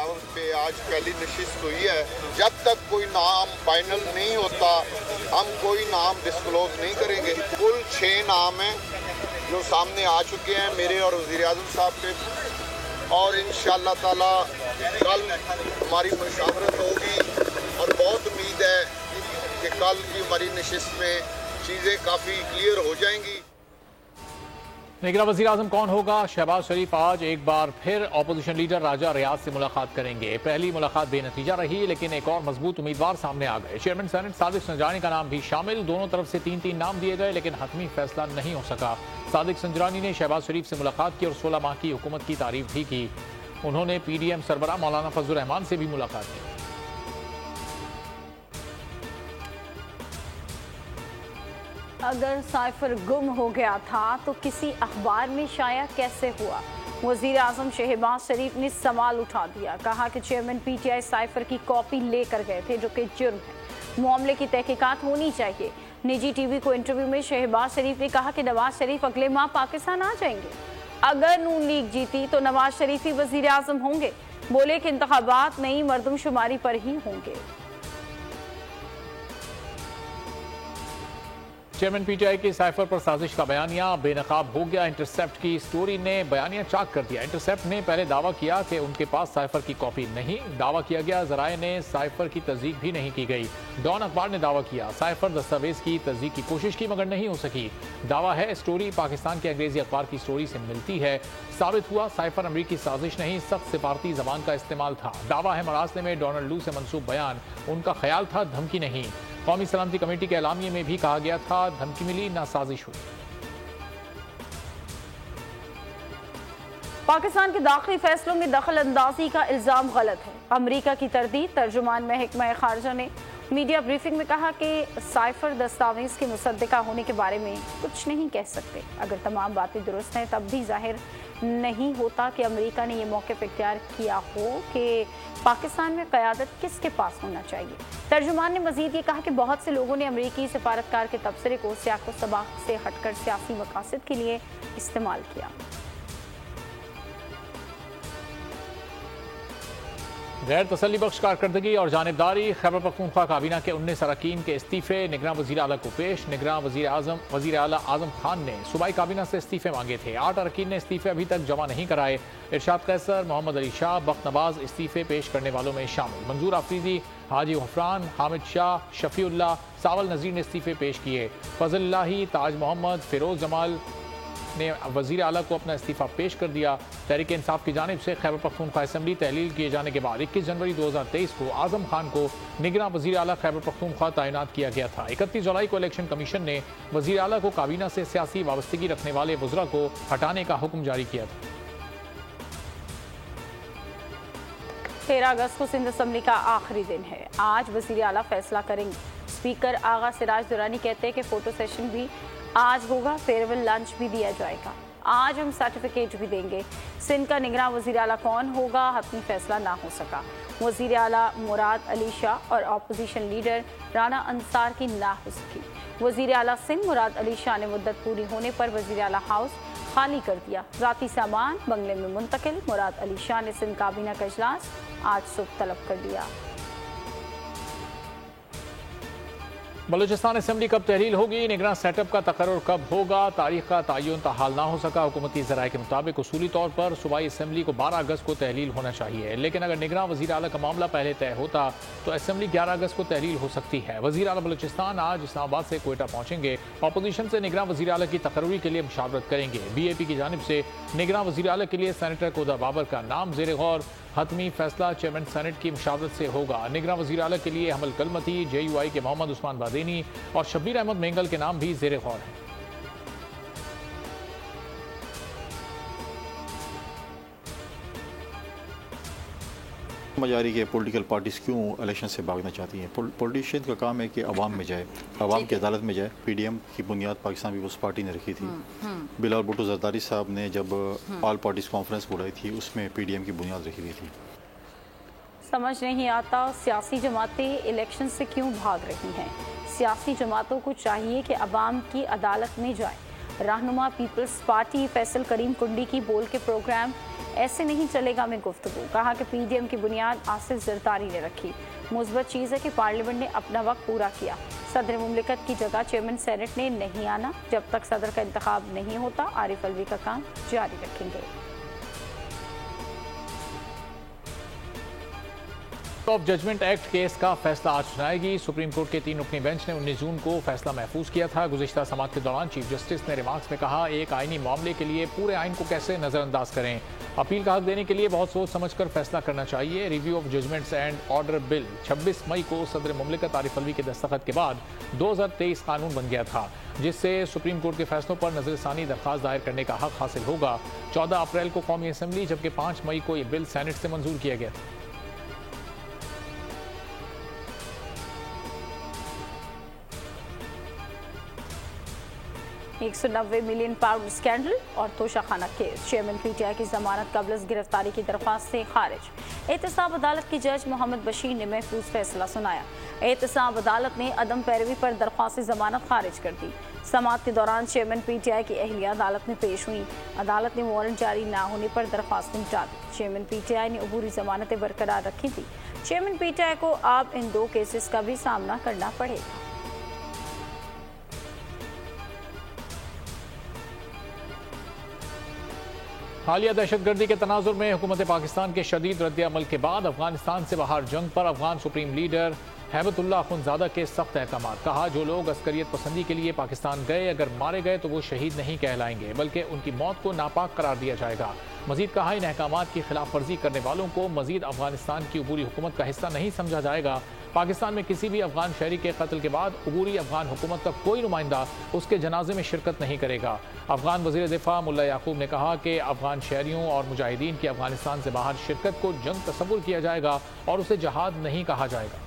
House पे आज पहली नशिस्त हुई है। जब तक कोई नाम फाइनल नहीं होता हम कोई नाम डिस्क्लोज नहीं करेंगे। कुल 6 नाम हैं जो सामने आ चुके हैं मेरे और वज़ीर-ए-आज़म साहब पे, और इंशाअल्लाह ताला कल हमारी मुशावरत होगी और बहुत उम्मीद है कि कल की हमारी नशिस्त में चीज़ें काफ़ी क्लियर हो जाएंगी। निगरां वज़ीर आज़म कौन होगा? शहबाज शरीफ आज एक बार फिर अपोजिशन लीडर राजा रियाज से मुलाकात करेंगे। पहली मुलाकात बेनतीजा रही, लेकिन एक और मजबूत उम्मीदवार सामने आ गए। चेयरमैन सेनेट सादिक संजरानी का नाम भी शामिल। दोनों तरफ से 3-3 नाम दिए गए, लेकिन हतमी फैसला नहीं हो सका। सादिक संजरानी ने शहबाज शरीफ से मुलाकात की और 16 माह की हुकूमत की तारीफ भी की। उन्होंने PDM सरबराह मौलाना फजल रहमान से भी मुलाकात की। अगर साइफर गुम हो गया था तो किसी अखबार में शाया कैसे हुआ? वज़ीर आज़म शहबाज शरीफ ने सवाल उठा दिया। कहा कि चेयरमैन PTI साइफर की कॉपी लेकर गए थे, जो कि जुर्म है। मामले की तहकीकात होनी चाहिए। निजी TV को इंटरव्यू में शहबाज शरीफ ने कहा कि नवाज शरीफ अगले माह पाकिस्तान आ जाएंगे। अगर नून लीग जीती तो नवाज शरीफ ही वज़ीर आज़म होंगे। बोले कि इंतखाबात नई मरदमशुमारी पर ही होंगे। चेयरमैन PTI की साइफर पर साजिश का बयानिया बेनकाब हो गया। इंटरसेप्ट की स्टोरी ने बयानिया चाक कर दिया। इंटरसेप्ट ने पहले दावा किया कि उनके पास साइफर की कॉपी नहीं दावा किया गया। जराए ने साइफर की तस्दीक भी नहीं की गई। डॉन अखबार ने दावा किया साइफर दस्तावेज की तस्दीक की कोशिश की मगर नहीं हो सकी। दावा है स्टोरी पाकिस्तान के अंग्रेजी अखबार की स्टोरी से मिलती है। साबित हुआ साइफर अमरीकी साजिश नहीं, सख्त सिफारती जबान का इस्तेमाल था। दावा है मरासले में डोनाल्ड लू से मनसूब बयान उनका ख्याल था, धमकी नहीं। कौमी सलामती कमेटी के एलामिये में भी कहा गया था धमकी मिली ना साजिश हुई। पाकिस्तान के दाखिली फैसलों में दखल अंदाजी का इल्जाम गलत है। अमरीका की तरदीद। तर्जुमान महकमा खारजा ने मीडिया ब्रीफिंग में कहा कि साइफर दस्तावेज के मुसद्दिका होने के बारे में कुछ नहीं कह सकते। अगर तमाम बातें दुरुस्त हैं तब भी जाहिर नहीं होता कि अमेरिका ने यह मौक़िफ़ इख्तियार किया हो कि पाकिस्तान में क़यादत किसके पास होना चाहिए। तर्जुमान ने मज़ीद ये कहा कि बहुत से लोगों ने अमरीकी सफारतकार के तबसरे को सियाक़ो सबाक़ से हटकर सियासी मकासद के लिए इस्तेमाल किया। गैर तसल्ली बख्श कारकर्दगी और जानिबदारी। खैबर पख्तूनख्वा काबीना के 19 अरकान के इस्तीफे निगरां वज़ीर आला को पेश। निगरां वज़ीर आला आज़म खान ने सूबाई काबीना से इस्तीफे मांगे थे। 8 अरकान ने इस्तीफे अभी तक जमा नहीं कराए। इरशाद कैसर, मोहम्मद अली शाह, बख्त नवाज इस्तीफे पेश करने वालों में शामिल। मंजूर आफरीदी, हाजी गफरान, हामिद शाह, शफीउल्लाह, सावल नज़ीर ने इस्तीफे पेश किए। फजल, ताज मोहम्मद, फिरोज जमाल ने वज़ीर आला को अपना इस्तीफ़ा पेश कर दिया। तहरीक इंसाफ की जानिब से खैबर पख्तूनख्वा असेंबली तहलील किए जाने के बाद 21 जनवरी 2023 को आज़म खान को निगरां वज़ीर आला खैबर पख्तूनख्वा तैनात किया गया था। 31 जुलाई को इलेक्शन कमीशन ने वज़ीर आला को काबीना से सियासी वाबस्तगी रखने वाले वज़रा को हटाने का हुक्म जारी किया था। 13 अगस्त को सिंध असम्बली का आखिरी दिन है। आज वज़ीर आला फैसला करेंगे। स्पीकर आगा सिराज दुरानी कहते हैं कि फ़ोटो सेशन भी आज होगा, फेयरवेल लंच भी दिया जाएगा। आज हम सर्टिफिकेट भी देंगे। सिंध का निगरां वज़ीर आला कौन होगा, हतमी फैसला ना हो सका। वज़ीर आला मुराद अली शाह और अपोजिशन लीडर राना अंसार की ना हो सकी। वज़ीर आला सिंध मुराद अली शाह ने मुद्दत पूरी होने पर वज़ीर आला हाउस खाली कर दिया। ज़ाती सामान बंगले में मुंतकिल। मुराद अली शाह ने सिंध काबीना का इजलास आज सुबह तलब कर दिया। बलूचिस्तान असेंबली कब तहलील होगी, निगरान सेटअप का तकर्रुर कब होगा, तारीख का तयन ताहाल ना हो सका। हुकूमती ज़राए के मुताबिक उसूली तौर पर सूबाई असेंबली को 12 अगस्त को तहलील होना चाहिए, लेकिन अगर निगरान वज़ीर आला का मामला पहले तय होता तो असेंबली 11 अगस्त को तहलील हो सकती है। वज़ीर आला बलूचिस्तान आज इस्लामाबाद से कोयटा पहुंचेंगे। अपोजिशन से निगरान वज़ीर आला की तकर्रुरी के लिए मुशावरत करेंगे। BAP की जानिब से निगरान वज़ीर आला के लिए सेनेटर कोदा बाबर का नाम ज़ेर गौर। हतमी फैसला चेयरमैन सेनेट की मुशावरत से होगा। निगरान वज़ीर आला के लिए हमल कलमती, JUI के मोहम्मद उस्मान बादेनी और शब्बीर अहमद मेंगल के नाम भी ज़ेर गौर हैं। मजारी के पॉलिटिकल पार्टीज़ क्यों इलेक्शन से भागना चाहती हैं। पॉलिटिशियन का काम है कि अवाम में जाए, अवाम की अदालत में जाए। PDM की बुनियाद पाकिस्तान पीपल्स पार्टी ने रखी थी। बिलावल भुट्टो जरदारी साहब ने जब ऑल पार्टीज़ कॉन्फ्रेंस बुलाई थी उसमें PDM की बुनियाद रखी हुई थी। समझ नहीं आता सियासी जमातें इलेक्शन से क्यों भाग रही हैं। सियासी जमातों को चाहिए कि अवाम की अदालत में जाए, रहनुमा पीपल्स पार्टी फैसल करीम कुंडी की बोल के प्रोग्राम ऐसे नहीं चलेगा में गुफ्तगू। कहा कि पीडीएम की बुनियाद आसिफ जरदारी ने रखी। मुस्बत चीज़ है कि पार्लियामेंट ने अपना वक्त पूरा किया। सदर मुमलिकत की जगह चेयरमैन सेनेट ने नहीं आना। जब तक सदर का इंतखाब नहीं होता आरिफ अलवी का काम जारी रखेंगे। ऑफ जजमेंट एक्ट केस का फैसला आज सुनाएगी। सुप्रीम कोर्ट के 3 रुकनी बेंच ने 19 जून को फैसला महफूज किया था। गुज़िश्ता समाअत के दौरान चीफ जस्टिस ने रिमार्क्स में कहा, एक आईनी मामले के लिए पूरे आइन को कैसे नजरअंदाज करें। अपील का हक देने के लिए बहुत सोच समझकर फैसला करना चाहिए। Review of judgements and order bill 26 मई को सदर मुमलिकत आरिफ अलवी के दस्तखत के बाद 2023 कानून बन गया था, जिससे सुप्रीम कोर्ट के फैसलों पर नजरसानी दरखास्त दायर करने का हक हासिल होगा। 14 अप्रैल को कौमी असम्बली जबकि 5 मई को यह बिल सेनेट से मंजूर किया गया था। 190 मिलियन पाउंड स्कैंडल और तोशाखाना केस। चेयरमैन पीटीआई की जमानत कबल गिरफ्तारी की दरख्वास्त से खारिज। एहतसाब अदालत की जज मोहम्मद बशीर ने महफूज फैसला सुनाया। एहतसाब अदालत ने अदम पैरवी पर दरख्वास्त जमानत खारिज कर दी। समाअत के दौरान चेयरमैन पीटीआई की अहलिया अदालत में पेश हुई। अदालत ने वारंट जारी न होने पर दरख्वास्त निपटा दी। चेयरमैन पीटीआई ने अबूरी जमानतें बरकरार रखी थी। चेयरमैन पीटीआई को अब इन 2 केसेस का भी सामना करना पड़ेगा। हालिया दहशतगर्दी के तनाजुर में हुकूमत पाकिस्तान के शदीद रद्द-ए-अमल के बाद अफगानिस्तान से बाहर जंग पर अफगान सुप्रीम लीडर हैबतुल्लाह अखुंज़ादा के सख्त अहकामात। कहा, जो लोग अस्करियत पसंदी के लिए पाकिस्तान गए अगर मारे गए तो वो शहीद नहीं कहलाएंगे, बल्कि उनकी मौत को नापाक करार दिया जाएगा। मजीद कहा, इन अहकामात की खिलाफ वर्जी करने वालों को मजीद अफगानिस्तान की अबूरी हुकूमत का हिस्सा नहीं समझा जाएगा। पाकिस्तान में किसी भी अफगान शहरी के कत्ल के बाद अबूरी अफगान हुकूमत का कोई नुमाइंदा उसके जनाजे में शिरकत नहीं करेगा। अफगान वज़ीर दिफा मुल्ला याकूब ने कहा कि अफगान शहरियों और मुजाहिदीन की अफगानिस्तान से बाहर शिरकत को जंग तस्वुर किया जाएगा और उसे जहाद नहीं कहा जाएगा।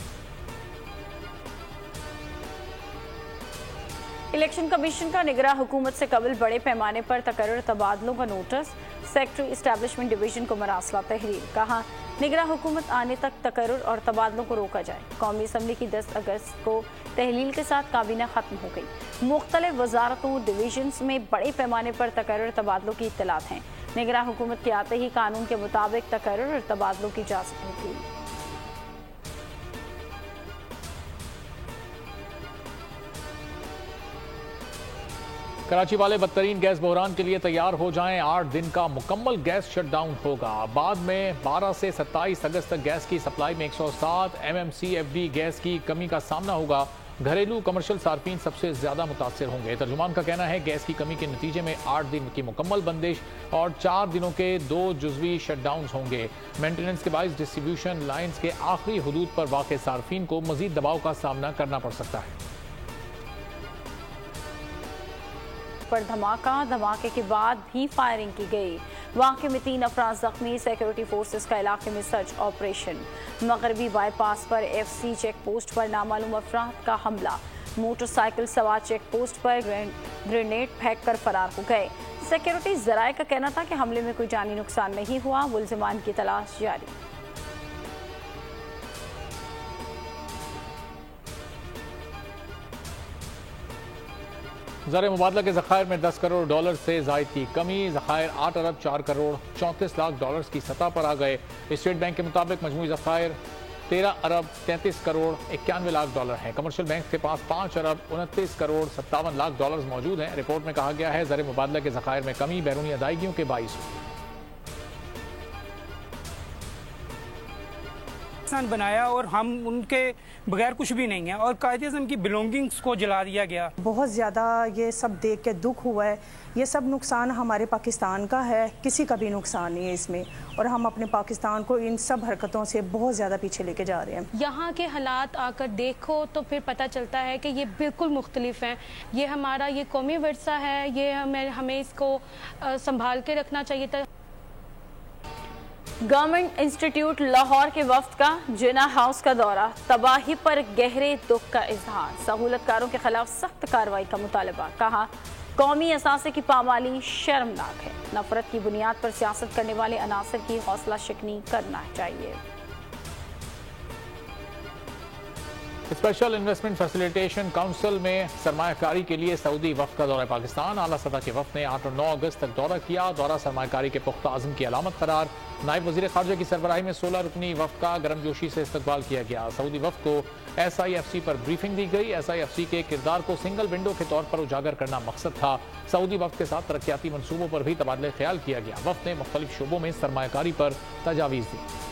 इलेक्शन कमीशन का निगरां हुकूमत से कबल बड़े पैमाने पर तकर्रुर तबादलों का नोटिस। सेक्रेटरी इस्टेब्लिशमेंट डिवीजन को मरासला तहरीर। कहा, निगरां हुकूमत आने तक तकर्रुर और तबादलों को रोका जाए। कौमी असम्बली की 10 अगस्त को तहलील के साथ काबीना खत्म हो गई। मुख्तलिफ वजारतों डिवीजन्स में बड़े पैमाने पर तकर्रुर तबादलों की इत्तलात हैं। निगरां हुकूमत के आते ही कानून के मुताबिक तकर्रुर और तबादलों की इजाजत होगी। कराची वाले बदतरीन गैस बहरान के लिए तैयार हो जाएं। 8 दिन का मुकम्मल गैस शटडाउन होगा। बाद में 12 से 27 अगस्त तक गैस की सप्लाई में 107 MMCFD गैस की कमी का सामना होगा। घरेलू कमर्शियल सार्फिन सबसे ज्यादा मुतासर होंगे। तर्जुमान का कहना है गैस की कमी के नतीजे में 8 दिन की मुकम्मल बंदिश और 4 दिनों के 2 जुजवी शटडाउन होंगे। मेंटेनेंस के बाइस डिस्ट्रीब्यूशन लाइन्स के आखिरी हदूद पर वाक़ सार्फिन को मजीद दबाव का सामना करना पड़ सकता है। पर धमाके के बाद भी फायरिंग की गई। वाक़े में 3 अफराद जख्मी। सिक्योरिटी फोर्सेस का इलाके में सर्च ऑपरेशन। मगरबी बाईपास पर FC चेक पोस्ट पर नामालूम अफराद का हमला। मोटरसाइकिल सवार चेक पोस्ट पर ग्रेनेड फेंक कर फरार हो गए। सिक्योरिटी जराये का कहना था कि हमले में कोई जानी नुकसान नहीं हुआ। मुलजिमान की तलाश जारी। ज़र मुबादला के ज़खायर में 10 करोड़ डॉलर से ज़ायद की कमी। ज़खायर 8 अरब 4 करोड़ 34 लाख डॉलर की सतह पर आ गए। स्टेट बैंक के मुताबिक मजमूई ज़खायर 13 अरब 33 करोड़ 91 लाख डॉलर हैं। कमर्शियल बैंक के पास 5 अरब 29 करोड़ 57 लाख डॉलर मौजूद हैं। रिपोर्ट में कहा गया है ज़र मुबादला के ज़खायर में कमी बैरूनी अदायगियों के बाइस हुई। बनाया और हम उनके बगैर कुछ भी नहीं है और कायदे की बिलोंगिंग्स को जला दिया गया। बहुत ज़्यादा ये सब देख के दुख हुआ है। ये सब नुकसान हमारे पाकिस्तान का है, किसी का भी नुकसान नहीं है इसमें, और हम अपने पाकिस्तान को इन सब हरकतों से बहुत ज़्यादा पीछे लेके जा रहे हैं। यहाँ के हालात आकर देखो तो फिर पता चलता है कि ये बिल्कुल मुख्तलिफ हैं। ये हमारा ये कौमी वर्सा है, ये हमें इसको संभाल के रखना चाहिए था। गवर्नमेंट इंस्टीट्यूट लाहौर के वफ्द का जिना हाउस का दौरा। तबाही पर गहरे दुख का इजहार। सहूलतकारों के खिलाफ सख्त कार्रवाई का मुतालबा। कहा, कौमी असासे की पामाली शर्मनाक है। नफरत की बुनियाद पर सियासत करने वाले अनासर की हौसला शिकनी करना चाहिए। स्पेशल इन्वेस्टमेंट फैसिलिटेशन काउंसिल में सरमायाकारी के लिए सऊदी वफ्द का दौरा पाकिस्तान। आला सतह के वफ्द ने 8 और 9 अगस्त तक दौरा किया। दौरा सरमायाकारी के पुख्ता आज़म की अलामत करार। नायब वज़ीर ख़ारजा की सरबराही में 16 रुकनी वफ्द का गर्मजोशी से इस्तकबाल किया गया। सऊदी वफ्द को SIFC पर ब्रीफिंग दी गई। SIFC के किरदार को सिंगल विंडो के तौर पर उजागर करना मकसद था। सऊदी वफ्द के साथ तरक्याती मनसूबों पर भी तबादले ख्याल किया गया। वफ्द ने मुख्तलिफ शोबों में सरमायाकारी पर तजावीज़ दी।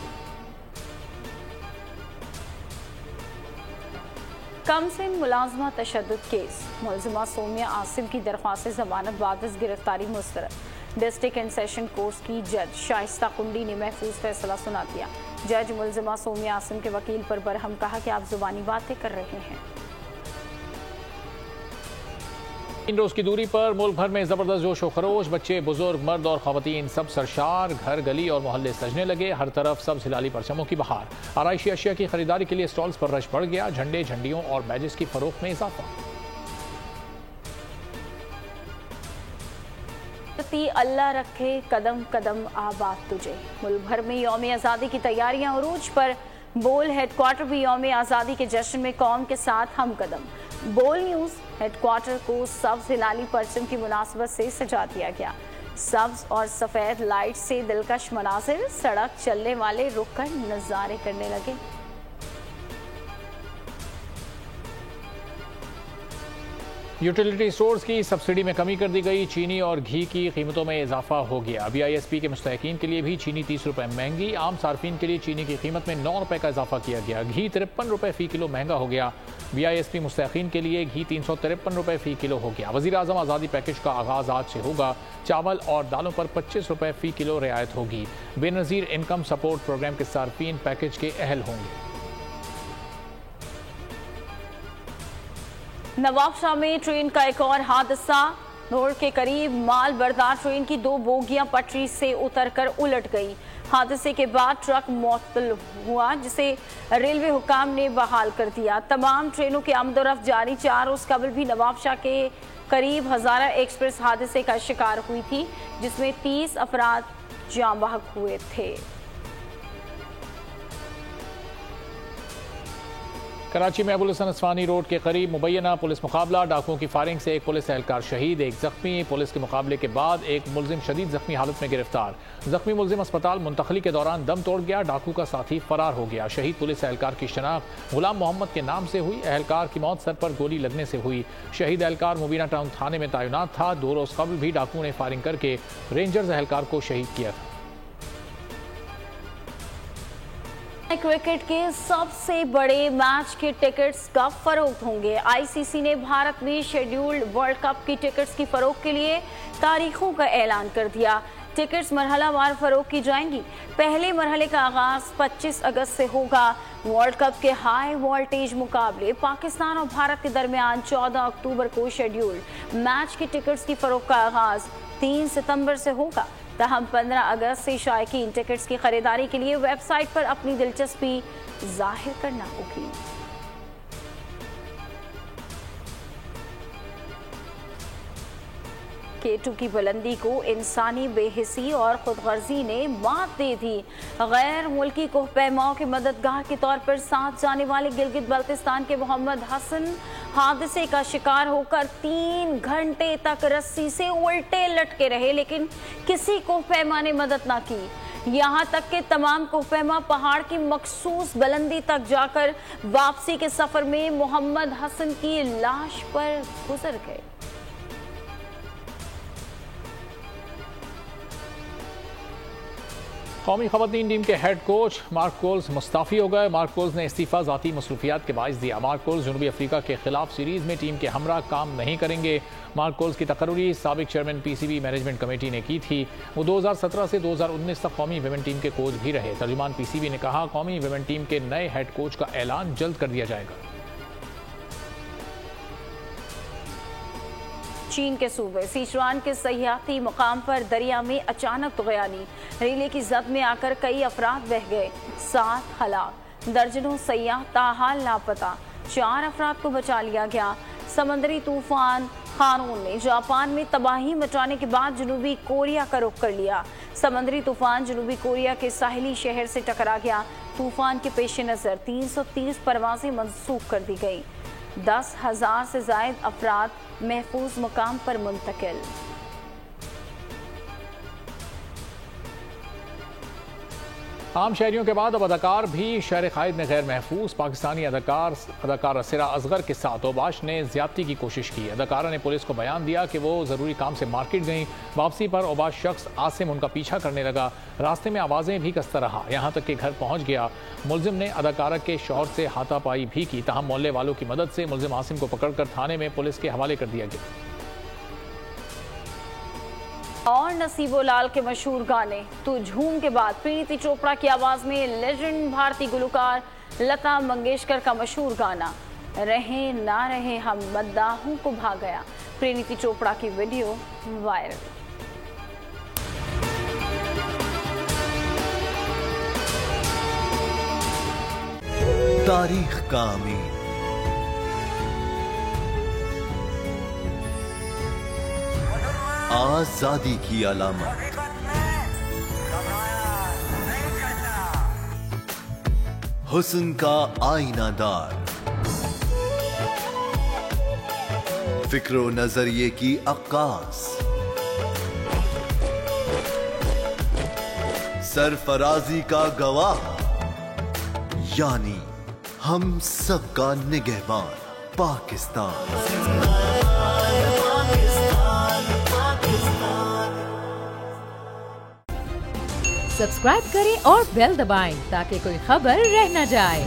कम से मुलाजमा तशद्दुद केस, मुलजिमा सोमिया आसिम की दरख्वास्त जमानत बाद गिरफ्तारी मुस्तरद। डिस्ट्रिक्ट एंड सेशन कोर्ट की जज शाइस्ता कुंडी ने महफूज फैसला सुना दिया। जज मुलजिमा सोमिया आसिम के वकील पर बरहम कहा कि आप जुबानी बातें कर रहे हैं। 3 रोज की दूरी पर मुल्क भर में जबरदस्त जोश व खरोश। बच्चे, बुजुर्ग, मर्द और खवातीन सब सरशार। घर, गली और मोहल्ले सजने लगे। हर तरफ सब हिलाली परचमों की बहार। आराइशी अशिया की खरीदारी के लिए स्टॉल्स पर रश बढ़ गया। झंडे, झंडियों और बैजेस की फरोख्त में इजाफा। अल्लाह रखे कदम कदम आबाद तुझे। मुल्क भर में यौम आज़ादी की तैयारियां उरूज पर। बोल हेडक्वार्टर भी यौम आज़ादी के जश्न में कौम के साथ हम कदम। बोल न्यूज़ हेडक्वार्टर को सब्ज हिलाली परचम की मुनासबत से सजा दिया गया। सब्ज और सफ़ेद लाइट से दिलकश मनाजिर। सड़क चलने वाले रुक कर नज़ारे करने लगे। यूटिलिटी स्टोर्स की सब्सिडी में कमी कर दी गई। चीनी और घी की कीमतों में इजाफा हो गया। BISP के मुस्तहकीन के लिए भी चीनी 30 रुपये महंगी। आम सार्फिन के लिए चीनी की कीमत में 9 रुपये का इजाफा किया गया। घी 53 रुपये फ़ी किलो महंगा हो गया। BISP मुस्तहकीन के लिए घी 353 रुपये फ़ी किलो हो गया। वज़ीर आज़म आज़ादी पैकेज का आगाज़ आज से होगा। चावल और दालों पर 25 रुपये फ़ी किलो रियायत होगी। बेनज़ीर इनकम सपोर्ट प्रोग्राम के सार्फिन पैकेज के अहल होंगे। नवाबशाह में ट्रेन का एक और हादसा। रोड के करीब माल बरदार ट्रेन की 2 बोगियां पटरी से उतरकर उलट गई। हादसे के बाद ट्रक मुअत्तल हुआ, जिसे रेलवे हुकाम ने बहाल कर दिया। तमाम ट्रेनों की आमदोरफ्त जारी। 4 रोज कबल भी नवाबशाह के करीब हजारा एक्सप्रेस हादसे का शिकार हुई थी, जिसमें 30 अफराद जाँ बहक हुए थे। कराची में अबुल हसन असफानी रोड के करीब मुबैना पुलिस मुकाबला। डाकुओं की फायरिंग से एक पुलिस एहलकार शहीद, एक जख्मी। पुलिस के मुकाबले के बाद एक मुलजिम शदीद जख्मी हालत में गिरफ्तार। जख्मी मुलजिम अस्पताल मुंतकली के दौरान दम तोड़ गया। डाकू का साथी फरार हो गया। शहीद पुलिस एहलकार की शनाख्त गुलाम मोहम्मद के नाम से हुई। एहलकार की मौत सर पर गोली लगने से हुई। शहीद एहलकार मुबीना टाउन थाने में तैनात था। 2 रोज कबल भी डाकुओं ने फायरिंग करके रेंजर्स एहलकार को शहीद किया था। क्रिकेट के सबसे बड़े मैच के टिकट्स कब फरोख्त होंगे? ICC ने भारत में शेड्यूल्ड वर्ल्ड कप की टिकट्स की फरोख्त के लिए तारीखों का ऐलान कर दिया। टिकट्स मरहलावार फरोख्त की जाएंगी। पहले मरहले का आगाज 25 अगस्त से होगा। वर्ल्ड कप के हाई वोल्टेज मुकाबले पाकिस्तान और भारत के दरमियान 14 अक्टूबर को शेड्यूल्ड मैच के टिकट्स की फरोख्त का आगाज 3 सितंबर से होगा। तहम 15 अगस्त से शायकीन टिकट्स की खरीदारी के लिए वेबसाइट पर अपनी दिलचस्पी जाहिर करना होगी। K2 की बुलंदी को इंसानी बेहिसी और खुदगर्जी ने मात दे दी। गैर मुल्की कोहपैमाओं के मददगार के तौर पर साथ जाने वाले गिलगित बल्तिस्तान के मोहम्मद हसन हादसे का शिकार होकर 3 घंटे तक रस्सी से उल्टे लटके रहे, लेकिन किसी कोहपैमा ने मदद ना की। यहाँ तक कि तमाम कोहपैमा पहाड़ की मखसूस बुलंदी तक जाकर वापसी के सफर में मोहम्मद हसन की लाश पर गुजर गए। कौमी खवातीन टीम के हेड कोच मार्क कोल्स मुस्ताफ़ी हो गए। मार्क कोल्स ने इस्तीफ़ा ज़ाती मसरूफियात के बाइस दिया। मार्क कोल्स जनूबी अफ्रीका के खिलाफ सीरीज़ में टीम के हमरा काम नहीं करेंगे। मार्क कोल्स की तकर्री साबिक चेयरमैन PCB मैनेजमेंट कमेटी ने की थी। वो 2017 से 2019 तक कौमी विमेन टीम के कोच भी रहे। तर्जुमान PCB ने कहा, कौमी विमेन टीम के नए हेड कोच का ऐलान जल्द कर दिया जाएगा। चीन के सूबे सिचुआन के सयाहती मुकाम पर दरिया में अचानक तुग़यानी। रेले की जद में आकर कई अफराद बह गए, 7 हलाक। दर्जनों सयाह ताहाल लापता। 4 अफराद को बचा लिया गया। समंदरी तूफान खानून ने जापान में तबाही मचाने के बाद जनूबी कोरिया का रुख कर लिया। समुद्री तूफान जनूबी कोरिया के साहिली शहर से टकरा गया। तूफान के पेश नज़र 330 परवाजें मंसूख कर दी गई। 10,000 से जायद अफराद महफूज मकाम पर मुंतकिल। आम शहरियों के बाद अब अदाकार भी शहर कायद में गैर महफूज। पाकिस्तानी अदाकार असीरा असगर के साथ ओबाश ने ज्यादती की कोशिश की। अदाकारा ने पुलिस को बयान दिया कि वो ज़रूरी काम से मार्केट गई। वापसी पर ओबाश शख्स आसिम उनका पीछा करने लगा। रास्ते में आवाज़ें भी कसता रहा, यहाँ तक कि घर पहुँच गया। मुलजिम ने अदाकारा के शौहर से हाथापाई भी की। तहम मोहल्ले वालों की मदद से मुलजिम आसिम को पकड़कर थाने में पुलिस के हवाले कर दिया गया। और नसीबो लाल के मशहूर गाने तू झूम के बाद प्रीति चोपड़ा की आवाज में लेजेंड भारतीय गुलकार लता मंगेशकर का मशहूर गाना रहे ना रहे हम मद्दाहों को भा गया। प्रीति चोपड़ा की वीडियो वायरल। तारीख का अमीर आजादी की अलामत, हुस्न का आईनादार, फिक्रो नजरिए की अक्कास, सरफराजी का गवाह, यानी हम सबका निगहबान पाकिस्तान। सब्सक्राइब करें और बेल दबाएं ताकि कोई खबर रह न जाए।